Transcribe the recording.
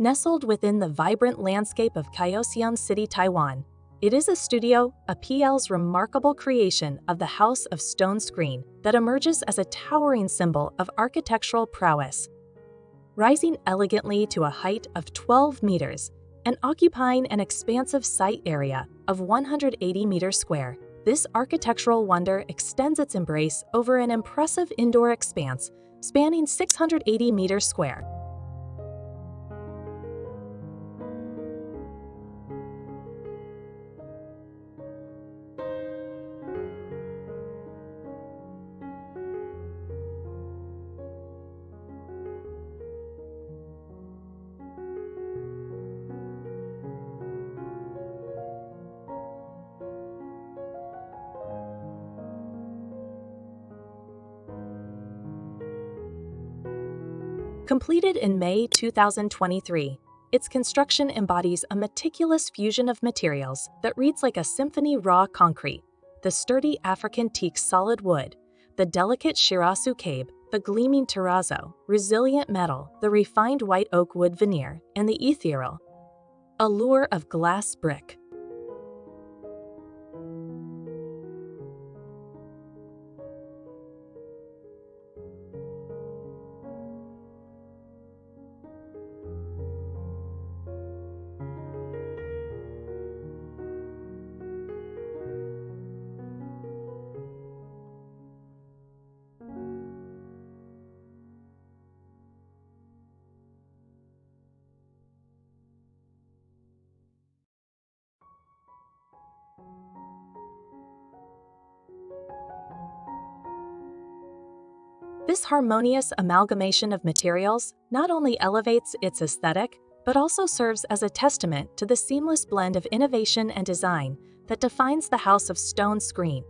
Nestled within the vibrant landscape of Kaohsiung City, Taiwan, it is a Studio APL's remarkable creation of the House of Stone Screen that emerges as a towering symbol of architectural prowess. Rising elegantly to a height of 12 meters and occupying an expansive site area of 180 meters square, this architectural wonder extends its embrace over an impressive indoor expanse spanning 680 meters square. Completed in May 2023, its construction embodies a meticulous fusion of materials that reads like a symphony: raw concrete, the sturdy African teak solid wood, the delicate shirasu-kabe, the gleaming terrazzo, resilient metal, the refined white oak wood veneer, and the ethereal allure of glass brick. This harmonious amalgamation of materials not only elevates its aesthetic, but also serves as a testament to the seamless blend of innovation and design that defines the House of Stone Screen.